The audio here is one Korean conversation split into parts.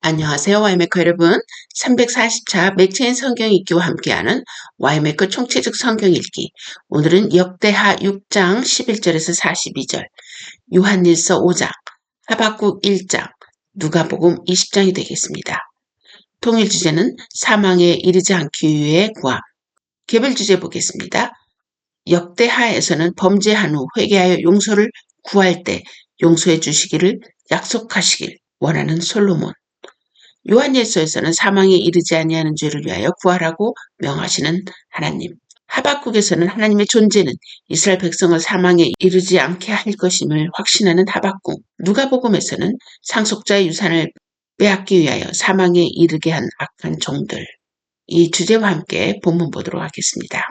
안녕하세요. 와이메커 여러분. 340차 맥체인 성경 읽기와 함께하는 와이메커 총체적 성경 읽기. 오늘은 역대하 6장 11절에서 42절, 요한일서 5장, 하박국 1장, 누가복음 20장이 되겠습니다. 통일 주제는 사망에 이르지 않기 위해 구함. 개별 주제 보겠습니다. 역대하에서는 범죄한 후 회개하여 용서를 구할 때 용서해 주시기를 약속하시길 원하는 솔로몬. 요한일서에서는 사망에 이르지 아니하는 죄를 위하여 구하라고 명하시는 하나님. 하박국에서는 하나님의 존재는 이스라엘 백성을 사망에 이르지 않게 할 것임을 확신하는 하박국. 누가복음에서는 상속자의 유산을 빼앗기 위하여 사망에 이르게 한 악한 종들. 이 주제와 함께 본문 보도록 하겠습니다.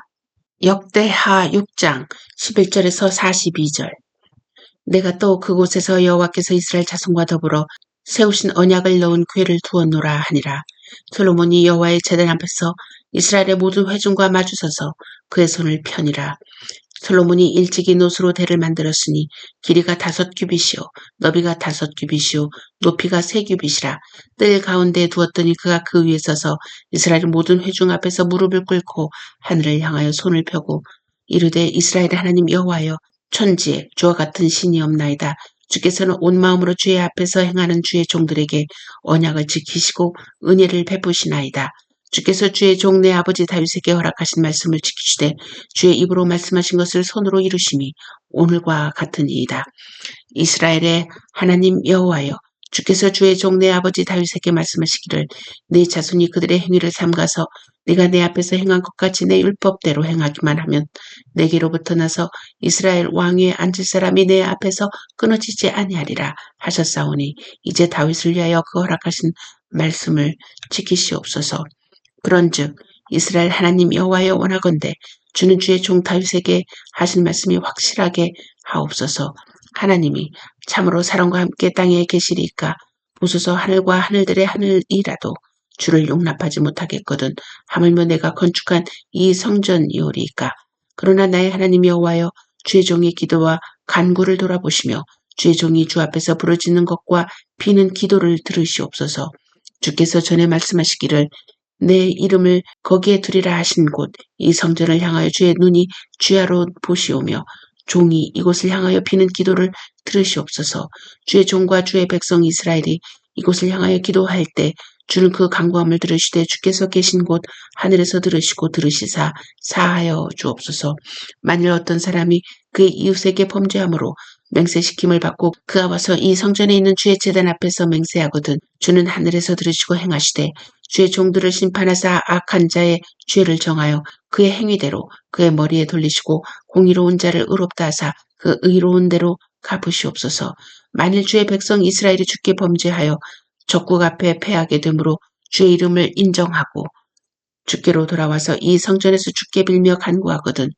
역대하 6장 11절에서 42절. 내가 또 그곳에서 여호와께서 이스라엘 자손과 더불어 세우신 언약을 넣은 궤를 두었노라 하니라. 솔로몬이 여호와의 제단 앞에서 이스라엘의 모든 회중과 마주서서 그의 손을 펴니라. 솔로몬이 일찍이 노수로 대를 만들었으니 길이가 5규빗이요 너비가 5규빗이요 높이가 3규빗이라. 뜰 가운데에 두었더니 그가 그 위에 서서 이스라엘 모든 회중 앞에서 무릎을 꿇고 하늘을 향하여 손을 펴고 이르되 이스라엘의 하나님 여호와여, 천지에 주와 같은 신이 없나이다. 주께서는 온 마음으로 주의 앞에서 행하는 주의 종들에게 언약을 지키시고 은혜를 베푸시나이다. 주께서 주의 종 내 아버지 다윗에게 허락하신 말씀을 지키시되 주의 입으로 말씀하신 것을 손으로 이루심이 오늘과 같으니이다. 이스라엘의 하나님 여호와여, 주께서 주의 종 내 아버지 다윗에게 말씀하시기를 네 자손이 그들의 행위를 삼가서 네가 내 앞에서 행한 것 같이 내 율법대로 행하기만 하면 내게로부터 나서 이스라엘 왕위에 앉을 사람이 내 앞에서 끊어지지 아니하리라 하셨사오니 이제 다윗을 위하여 그 허락하신 말씀을 지키시옵소서. 그런즉 이스라엘 하나님 여호와여 원하건대 주는 주의 종 다윗에게 하신 말씀이 확실하게 하옵소서. 하나님이 참으로 사람과 함께 땅에 계시리까 보소서. 하늘과 하늘들의 하늘이라도 주를 용납하지 못하겠거든 하물며 내가 건축한 이 성전이오리이까. 그러나 나의 하나님 여호와여, 주의 종의 기도와 간구를 돌아보시며 주의 종이 주 앞에서 부르짖는 것과 비는 기도를 들으시옵소서. 주께서 전에 말씀하시기를 내 이름을 거기에 두리라 하신 곳 이 성전을 향하여 주의 눈이 주야로 보시오며 종이 이곳을 향하여 비는 기도를 들으시옵소서. 주의 종과 주의 백성 이스라엘이 이곳을 향하여 기도할 때 주는 그 간구함을 들으시되 주께서 계신 곳 하늘에서 들으시고 들으시사 사하여 주옵소서. 만일 어떤 사람이 그의 이웃에게 범죄함으로 맹세시킴을 받고 그가 와서 이 성전에 있는 주의 제단 앞에서 맹세하거든 주는 하늘에서 들으시고 행하시되 주의 종들을 심판하사 악한 자의 죄를 정하여 그의 행위대로 그의 머리에 돌리시고 공의로운 자를 의롭다 하사 그 의로운 대로 갚으시옵소서. 만일 주의 백성 이스라엘이 주께 범죄하여 적국 앞에 패하게 되므로 주의 이름을 인정하고 주께로 돌아와서 이 성전에서 주께 빌며 간구하거든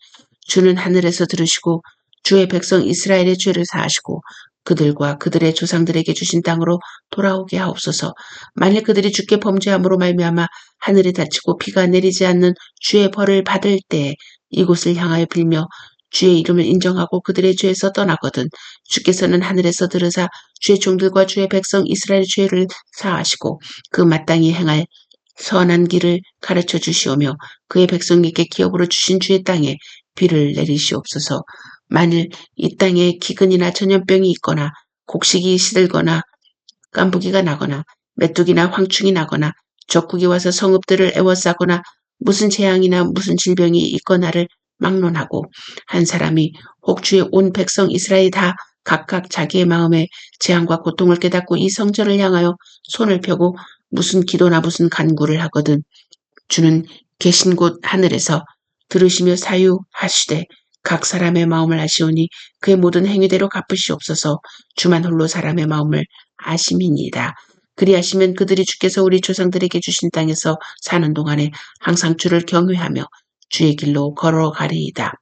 주는 하늘에서 들으시고 주의 백성 이스라엘의 죄를 사하시고 그들과 그들의 조상들에게 주신 땅으로 돌아오게 하옵소서. 만일 그들이 주께 범죄함으로 말미암아 하늘에 닫히고 비가 내리지 않는 주의 벌을 받을 때에 이곳을 향하여 빌며 주의 이름을 인정하고 그들의 죄에서 떠나거든 주께서는 하늘에서 들으사 주의 종들과 주의 백성 이스라엘의 죄를 사하시고 그 마땅히 행할 선한 길을 가르쳐 주시오며 그의 백성에게 기업으로 주신 주의 땅에 비를 내리시옵소서. 만일 이 땅에 기근이나 전염병이 있거나 곡식이 시들거나 깐부기가 나거나 메뚜기나 황충이 나거나 적국이 와서 성읍들을 에워싸거나 무슨 재앙이나 무슨 질병이 있거나를 막론하고 한 사람이 혹 주의 온 백성 이스라엘이 다 각각 자기의 마음에 재앙과 고통을 깨닫고 이 성전을 향하여 손을 펴고 무슨 기도나 무슨 간구를 하거든 주는 계신 곳 하늘에서 들으시며 사유하시되 각 사람의 마음을 아시오니 그의 모든 행위대로 갚으시옵소서. 주만 홀로 사람의 마음을 아심이니이다. 그리하시면 그들이 주께서 우리 조상들에게 주신 땅에서 사는 동안에 항상 주를 경외하며 주의 길로 걸어가리이다.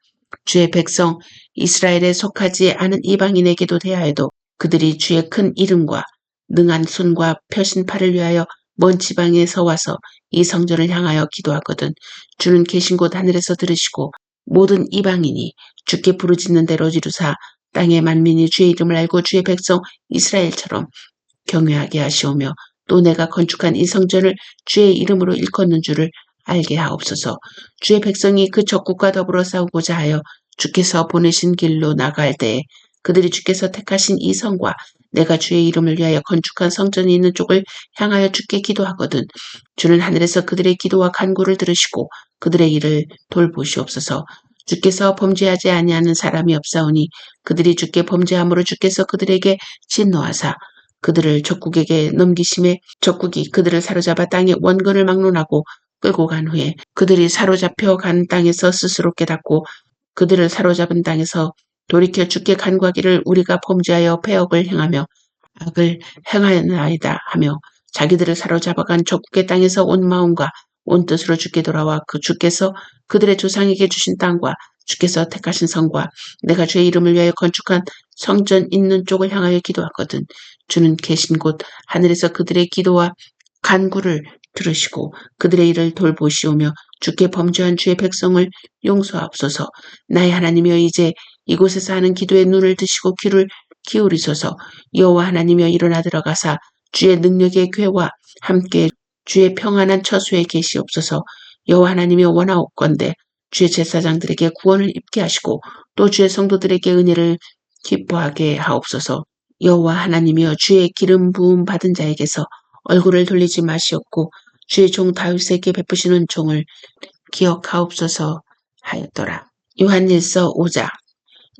주의 백성 이스라엘에 속하지 않은 이방인에게도 대하여도 그들이 주의 큰 이름과 능한 손과 펴신 팔을 위하여 먼 지방에서 와서 이 성전을 향하여 기도하거든 주는 계신 곳 하늘에서 들으시고 모든 이방인이 주께 부르짖는 대로 이루사 땅의 만민이 주의 이름을 알고 주의 백성 이스라엘처럼 경외하게 하시오며 또 내가 건축한 이 성전을 주의 이름으로 일컫는 줄을 알게 하옵소서. 주의 백성이 그 적국과 더불어 싸우고자 하여 주께서 보내신 길로 나갈 때에 그들이 주께서 택하신 이 성과 내가 주의 이름을 위하여 건축한 성전이 있는 쪽을 향하여 주께 기도하거든 주는 하늘에서 그들의 기도와 간구를 들으시고 그들의 일을 돌보시옵소서. 주께서 범죄하지 아니하는 사람이 없사오니 그들이 주께 범죄함으로 주께서 그들에게 진노하사 그들을 적국에게 넘기심에 적국이 그들을 사로잡아 땅의 원근을 막론하고 끌고 간 후에 그들이 사로잡혀 간 땅에서 스스로 깨닫고 그들을 사로잡은 땅에서 돌이켜 주께 간구하기를 우리가 범죄하여 패역을 행하며 악을 행하였나이다 하며 자기들을 사로잡아간 적국의 땅에서 온 마음과 온 뜻으로 주께 돌아와 그 주께서 그들의 조상에게 주신 땅과 주께서 택하신 성과 내가 주의 이름을 위하여 건축한 성전 있는 쪽을 향하여 기도하거든 주는 계신 곳 하늘에서 그들의 기도와 간구를 들으시고 그들의 일을 돌보시오며 주께 범죄한 주의 백성을 용서하옵소서. 나의 하나님이여 이제 이곳에서 하는 기도에 눈을 드시고 귀를 기울이소서. 여호와 하나님이여 일어나 들어가사 주의 능력의 궤와 함께 주의 평안한 처소에 계시옵소서. 여호와 하나님이여 원하옵건대 주의 제사장들에게 구원을 입게 하시고 또 주의 성도들에게 은혜를 기뻐하게 하옵소서. 여호와 하나님이여 주의 기름 부음 받은 자에게서 얼굴을 돌리지 마시옵고 주의 종 다윗에게 베푸시는 종을 기억하옵소서 하였더라. 요한일서 5장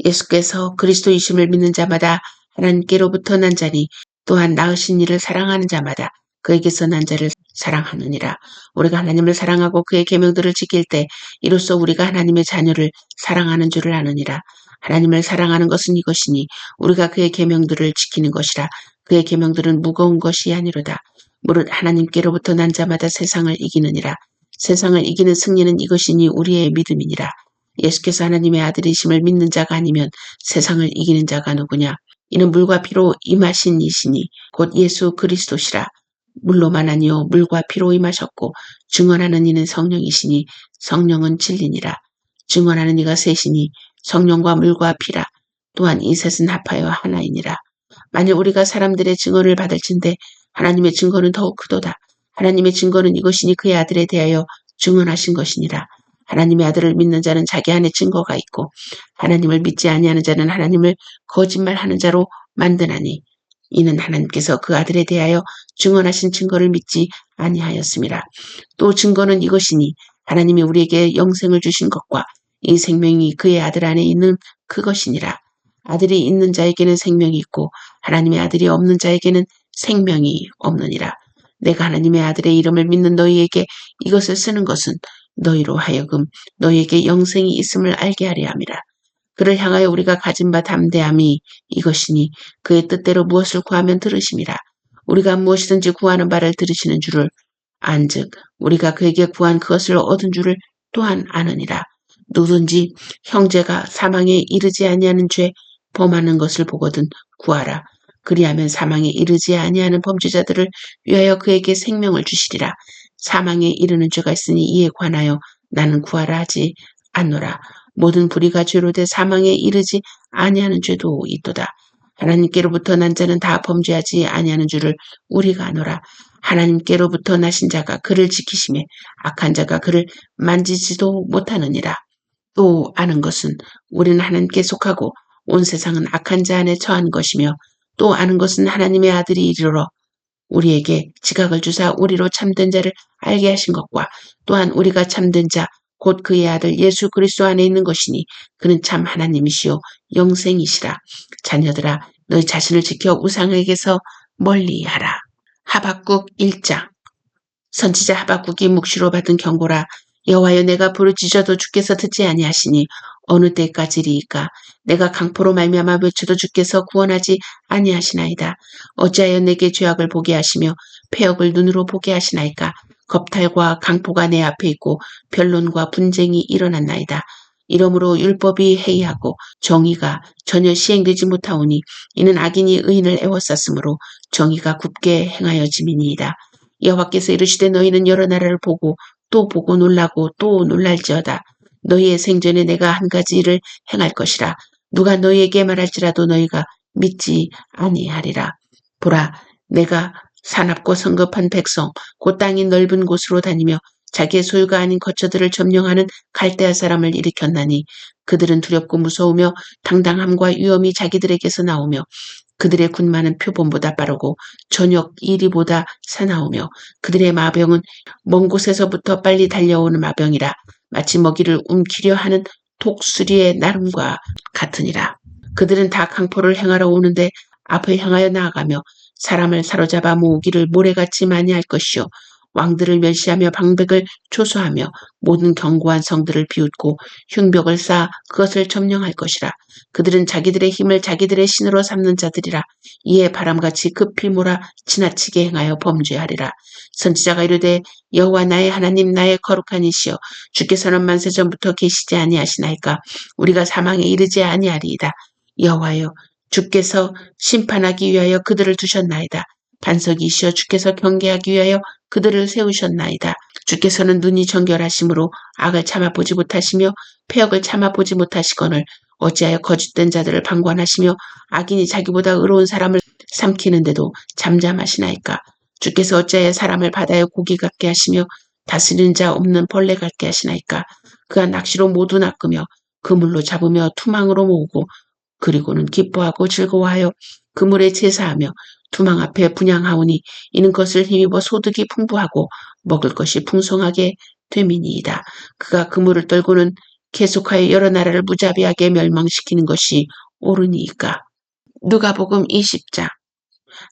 예수께서 그리스도이심을 믿는 자마다 하나님께로부터 난 자니 또한 낳으신 이를 사랑하는 자마다 그에게서 난 자를 사랑하느니라. 우리가 하나님을 사랑하고 그의 계명들을 지킬 때 이로써 우리가 하나님의 자녀를 사랑하는 줄을 아느니라. 하나님을 사랑하는 것은 이것이니 우리가 그의 계명들을 지키는 것이라. 그의 계명들은 무거운 것이 아니로다. 무릇 하나님께로부터 난 자마다 세상을 이기느니라. 세상을 이기는 승리는 이것이니 우리의 믿음이니라. 예수께서 하나님의 아들이심을 믿는 자가 아니면 세상을 이기는 자가 누구냐? 이는 물과 피로 임하신 이시니 곧 예수 그리스도시라. 물로만 아니요 물과 피로 임하셨고 증언하는 이는 성령이시니 성령은 진리니라. 증언하는 이가 셋이니 성령과 물과 피라. 또한 이 셋은 합하여 하나이니라. 만일 우리가 사람들의 증언을 받을진대 하나님의 증거는 더욱 크도다. 하나님의 증거는 이것이니 그의 아들에 대하여 증언하신 것이니라. 하나님의 아들을 믿는 자는 자기 안에 증거가 있고 하나님을 믿지 아니하는 자는 하나님을 거짓말하는 자로 만드나니 이는 하나님께서 그 아들에 대하여 증언하신 증거를 믿지 아니하였음이라. 또 증거는 이것이니 하나님이 우리에게 영생을 주신 것과 이 생명이 그의 아들 안에 있는 그것이니라. 아들이 있는 자에게는 생명이 있고 하나님의 아들이 없는 자에게는 생명이 없느니라. 내가 하나님의 아들의 이름을 믿는 너희에게 이것을 쓰는 것은 너희로 하여금 너희에게 영생이 있음을 알게 하려 함이라. 그를 향하여 우리가 가진 바 담대함이 이것이니 그의 뜻대로 무엇을 구하면 들으심이라. 우리가 무엇이든지 구하는 바를 들으시는 줄을 안즉 우리가 그에게 구한 그것을 얻은 줄을 또한 아느니라. 누구든지 형제가 사망에 이르지 아니하는 죄 범하는 것을 보거든 구하라. 그리하면 사망에 이르지 아니하는 범죄자들을 위하여 그에게 생명을 주시리라. 사망에 이르는 죄가 있으니 이에 관하여 나는 구하라 하지 않노라. 모든 불의가 죄로 돼 사망에 이르지 아니하는 죄도 있도다. 하나님께로부터 난 자는 다 범죄하지 아니하는 줄을 우리가 아노라. 하나님께로부터 나신 자가 그를 지키심에 악한 자가 그를 만지지도 못하느니라. 또 아는 것은 우리는 하나님께 속하고 온 세상은 악한 자 안에 처한 것이며 또 아는 것은 하나님의 아들이 이르러 우리에게 지각을 주사 우리로 참된 자를 알게 하신 것과 또한 우리가 참된 자 곧 그의 아들 예수 그리스도 안에 있는 것이니 그는 참 하나님이시요 영생이시라. 자녀들아 너희 자신을 지켜 우상에게서 멀리하라. 하박국 1장 선지자 하박국이 묵시로 받은 경고라. 여호와여 내가 부르짖어도 주께서 듣지 아니하시니 어느 때까지리이까. 내가 강포로 말미암아 외쳐도 주께서 구원하지 아니하시나이다. 어찌하여 내게 죄악을 보게 하시며 패역을 눈으로 보게 하시나이까. 겁탈과 강포가 내 앞에 있고 변론과 분쟁이 일어났나이다. 이러므로 율법이 해이하고 정의가 전혀 시행되지 못하오니 이는 악인이 의인을 애워쌌으므로 정의가 굽게 행하여짐이니이다. 여호와께서 이르시되 너희는 여러 나라를 보고 또 보고 놀라고 또 놀랄지어다. 너희의 생전에 내가 한 가지 일을 행할 것이라. 누가 너희에게 말할지라도 너희가 믿지 아니하리라. 보라 내가 사납고 성급한 백성, 그 땅이 넓은 곳으로 다니며 자기의 소유가 아닌 거처들을 점령하는 갈대아 사람을 일으켰나니 그들은 두렵고 무서우며 당당함과 위엄이 자기들에게서 나오며 그들의 군마는 표범보다 빠르고 저녁 이리보다 사나우며 그들의 마병은 먼 곳에서부터 빨리 달려오는 마병이라 마치 먹이를 움키려 하는 독수리의 나름과 같으니라. 그들은 다 강포를 행하러 오는데 앞을 향하여 나아가며 사람을 사로잡아 모으기를 모래같이 많이 할 것이요 왕들을 멸시하며 방백을 초소하며 모든 견고한 성들을 비웃고 흉벽을 쌓아 그것을 점령할 것이라. 그들은 자기들의 힘을 자기들의 신으로 삼는 자들이라. 이에 바람같이 급히 몰아 지나치게 행하여 범죄하리라. 선지자가 이르되 여호와 나의 하나님 나의 거룩한 이시여 주께서는 만세 전부터 계시지 아니하시나이까. 우리가 사망에 이르지 아니하리이다. 여호와여 주께서 심판하기 위하여 그들을 두셨나이다. 반석이시여 주께서 경계하기 위하여 그들을 세우셨나이다. 주께서는 눈이 정결하심으로 악을 참아보지 못하시며 패역을 참아보지 못하시거늘 어찌하여 거짓된 자들을 방관하시며 악인이 자기보다 의로운 사람을 삼키는데도 잠잠하시나이까. 주께서 어찌하여 사람을 바다의 고기 같게 하시며 다스리는 자 없는 벌레 같게 하시나이까. 그가 낚시로 모두 낚으며 그물로 잡으며 투망으로 모으고 그리고는 기뻐하고 즐거워하여 그물에 제사하며 투망 앞에 분향하오니 이는 것을 힘입어 소득이 풍부하고 먹을 것이 풍성하게 됨이니이다. 그가 그물을 떨고는 계속하여 여러 나라를 무자비하게 멸망시키는 것이 옳으니이까. 누가복음 20장.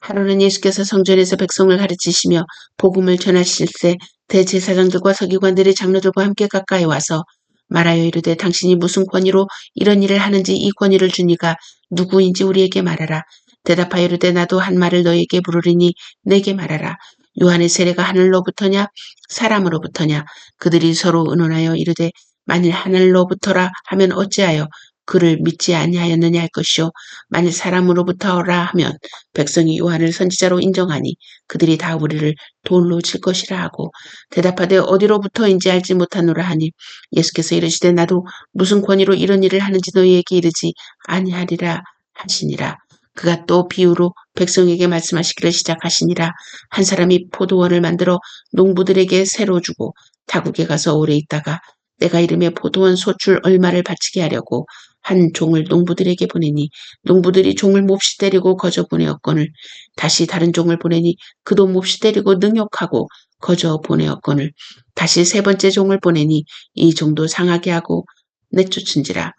하루는 예수께서 성전에서 백성을 가르치시며 복음을 전하실세 대제사장들과 서기관들의 장로들과 함께 가까이 와서 말하여 이르되 당신이 무슨 권위로 이런 일을 하는지 이 권위를 주니가 누구인지 우리에게 말하라. 대답하여 이르되 나도 한 말을 너에게 물으리니 내게 말하라. 요한의 세례가 하늘로부터냐 사람으로부터냐. 그들이 서로 의논하여 이르되 만일 하늘로부터라 하면 어찌하여 그를 믿지 아니하였느냐 할 것이요 만일 사람으로부터라 하면 백성이 요한을 선지자로 인정하니 그들이 다 우리를 돌로 칠 것이라 하고 대답하되 어디로부터인지 알지 못하노라 하니 예수께서 이르시되 나도 무슨 권위로 이런 일을 하는지 너희에게 이르지 아니하리라 하시니라. 그가 또 비유로 백성에게 말씀하시기를 시작하시니라. 한 사람이 포도원을 만들어 농부들에게 새로 주고 타국에 가서 오래 있다가 내가 이름에 포도원 소출 얼마를 바치게 하려고 한 종을 농부들에게 보내니 농부들이 종을 몹시 때리고 거저 보내었거늘 다시 다른 종을 보내니 그도 몹시 때리고 능욕하고 거저 보내었거늘 다시 세 번째 종을 보내니 이 종도 상하게 하고 내쫓은지라.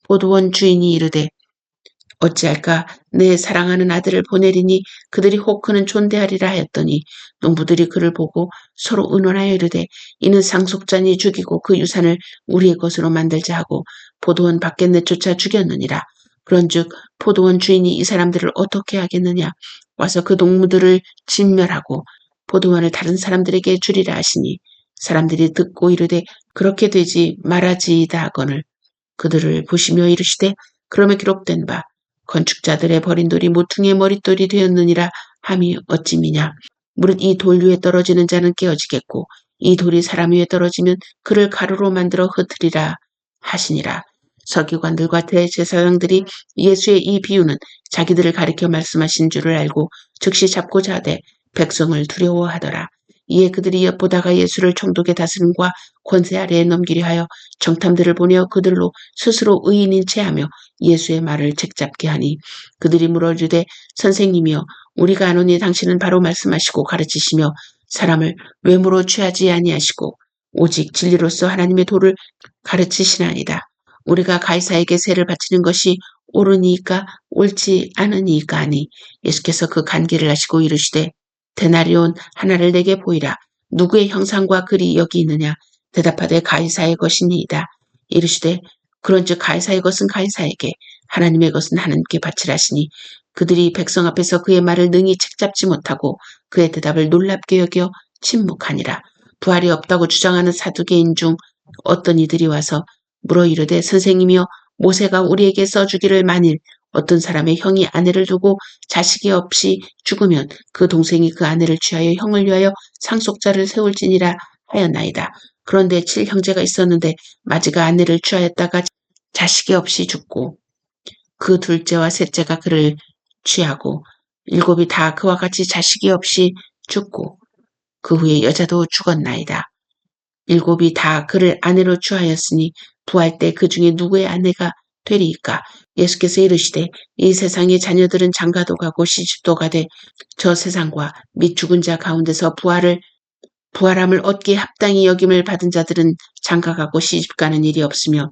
포도원 주인이 이르되 어찌할까 내 사랑하는 아들을 보내리니 그들이 혹 그는 존대하리라 하였더니 농부들이 그를 보고 서로 의논하여 이르되 이는 상속자니 죽이고 그 유산을 우리의 것으로 만들자 하고 포도원 밖에 내쫓아 죽였느니라. 그런즉 포도원 주인이 이 사람들을 어떻게 하겠느냐. 와서 그 농부들을 진멸하고 포도원을 다른 사람들에게 주리라 하시니 사람들이 듣고 이르되 그렇게 되지 말아지이다 하거늘 그들을 보시며 이르시되 그러면 기록된 바 건축자들의 버린 돌이 모퉁이의 머릿돌이 되었느니라 함이 어찌미냐. 무릇 이 돌 위에 떨어지는 자는 깨어지겠고 이 돌이 사람 위에 떨어지면 그를 가루로 만들어 흩으리라 하시니라. 서기관들과 대제사장들이 예수의 이 비유는 자기들을 가리켜 말씀하신 줄을 알고 즉시 잡고자 하되 백성을 두려워하더라. 이에 그들이 엿보다가 예수를 총독의 다스림과 권세 아래에 넘기려 하여 정탐들을 보내어 그들로 스스로 의인인 체하며 예수의 말을 책잡게 하니 그들이 물어주되 선생님이여 우리가 아노니 당신은 바로 말씀하시고 가르치시며 사람을 외모로 취하지 아니하시고 오직 진리로서 하나님의 도를 가르치시나이다. 우리가 가이사에게 세를 바치는 것이 옳으니까 옳지 않으니까 하니 예수께서 그 간계를 하시고 이르시되 데나리온 하나를 내게 보이라. 누구의 형상과 글이 여기 있느냐. 대답하되 가이사의 것이니이다. 이르시되 그런즉 가이사의 것은 가이사에게 하나님의 것은 하나님께 바치라시니 그들이 백성 앞에서 그의 말을 능히 책잡지 못하고 그의 대답을 놀랍게 여겨 침묵하니라. 부활이 없다고 주장하는 사두개인 중 어떤 이들이 와서 물어 이르되 선생님이여 모세가 우리에게 써주기를 만일 어떤 사람의 형이 아내를 두고 자식이 없이 죽으면 그 동생이 그 아내를 취하여 형을 위하여 상속자를 세울지니라 하였나이다. 그런데 7형제가 있었는데 마지가 아내를 취하였다가 자식이 없이 죽고 그 둘째와 셋째가 그를 취하고 일곱이 다 그와 같이 자식이 없이 죽고 그 후에 여자도 죽었나이다. 일곱이 다 그를 아내로 취하였으니 부할 때 그 중에 누구의 아내가 되리이까? 예수께서 이르시되 이 세상의 자녀들은 장가도 가고 시집도 가되 저 세상과 및 죽은 자 가운데서 부활함을 얻기에 합당히 여김을 받은 자들은 장가가고 시집가는 일이 없으며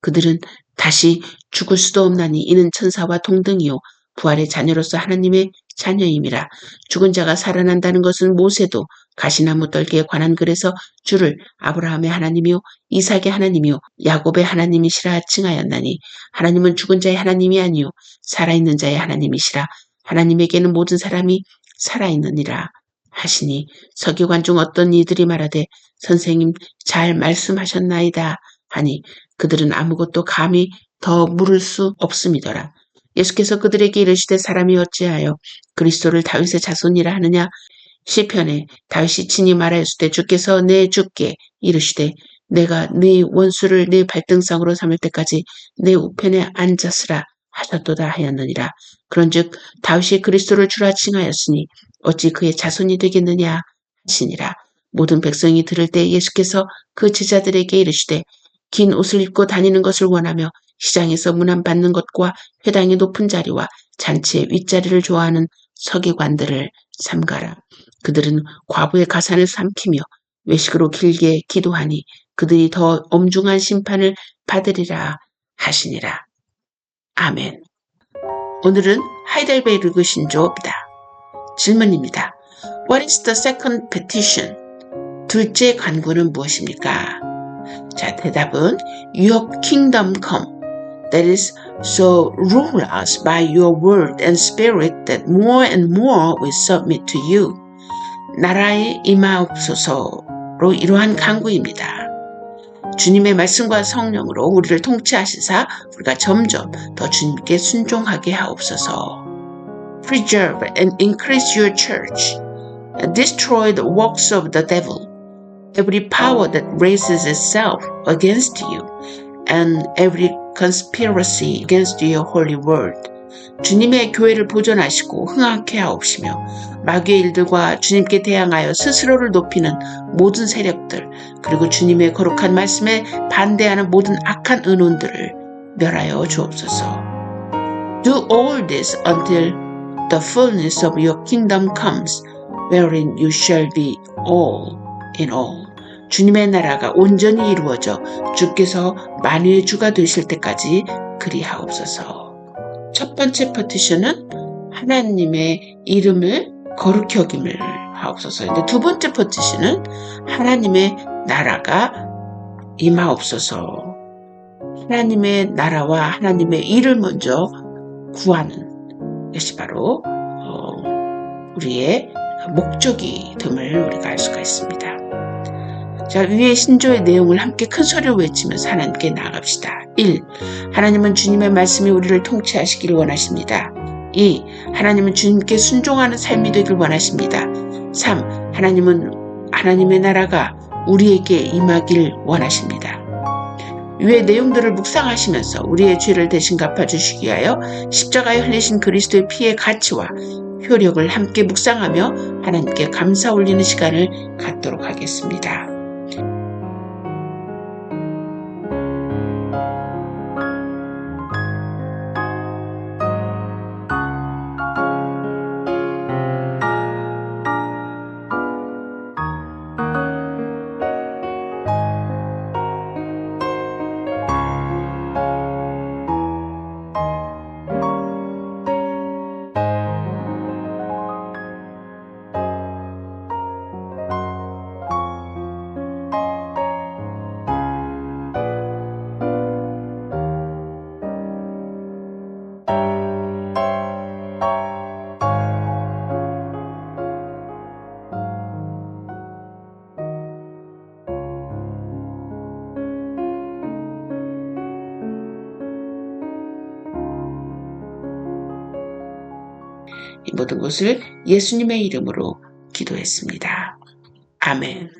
그들은 다시 죽을 수도 없나니 이는 천사와 동등이요 부활의 자녀로서 하나님의 자녀임이라. 죽은 자가 살아난다는 것은 모세도 가시나무 떨기에 관한 글에서 주를 아브라함의 하나님이요 이삭의 하나님이요 야곱의 하나님이시라 칭하였나니 하나님은 죽은 자의 하나님이 아니요 살아있는 자의 하나님이시라. 하나님에게는 모든 사람이 살아있느니라 하시니 서기관 중 어떤 이들이 말하되 선생님 잘 말씀하셨나이다 하니 그들은 아무것도 감히 더 물을 수 없음이더라. 예수께서 그들에게 이르시되 사람이 어찌하여 그리스도를 다윗의 자손이라 하느냐. 시편에 다윗이 친히 말하였을 때 주께서 내 주께 이르시되 내가 네 원수를 네 발등상으로 삼을 때까지 내 우편에 앉았으라 하셨도다 하였느니라. 그런즉 다윗이 그리스도를 주라 칭하였으니 어찌 그의 자손이 되겠느냐 하시니라. 모든 백성이 들을 때 예수께서 그 제자들에게 이르시되 긴 옷을 입고 다니는 것을 원하며 시장에서 문안받는 것과 회당의 높은 자리와 잔치의 윗자리를 좋아하는 서기관들을 삼가라. 그들은 과부의 가산을 삼키며 외식으로 길게 기도하니 그들이 더 엄중한 심판을 받으리라 하시니라. 아멘. 오늘은 하이델베르그 신조입니다. 질문입니다. What is the second petition? 둘째 간구는 무엇입니까? 자, 대답은 Your kingdom come. That is, so rule us by your word and spirit that more and more we submit to you. 나라의 임하옵소서로 이러한 간구입니다. 주님의 말씀과 성령으로 우리를 통치하시사 우리가 점점 더 주님께 순종하게 하옵소서. Preserve and increase your church. Destroy the works of the devil. Every power that raises itself against you and every conspiracy against your holy word. 주님의 교회를 보존하시고 흥하게 하옵시며 마귀의 일들과 주님께 대항하여 스스로를 높이는 모든 세력들 그리고 주님의 거룩한 말씀에 반대하는 모든 악한 의논들을 멸하여 주옵소서. Do all this until the fullness of your kingdom comes, wherein you shall be all in all. 주님의 나라가 온전히 이루어져 주께서 만유의 주가 되실 때까지 그리하옵소서. 첫 번째 petition은 하나님의 이름을 거룩히 여김을 하옵소서. 근데 두 번째 petition은 하나님의 나라가 임하옵소서. 하나님의 나라와 하나님의 일을 먼저 구하는 것이 바로 우리의 목적이 됨을 우리가 알 수가 있습니다. 자, 위의 신조의 내용을 함께 큰 소리로 외치면서 하나님께 나아갑시다. 1. 하나님은 주님의 말씀이 우리를 통치하시기를 원하십니다. 2. 하나님은 주님께 순종하는 삶이 되길 원하십니다. 3. 하나님의 나라가 우리에게 임하길 원하십니다. 위의 내용들을 묵상하시면서 우리의 죄를 대신 갚아주시기 위하여 십자가에 흘리신 그리스도의 피의 가치와 효력을 함께 묵상하며 하나님께 감사 올리는 시간을 갖도록 하겠습니다. 이 모든 것을 예수님의 이름으로 기도했습니다. 아멘.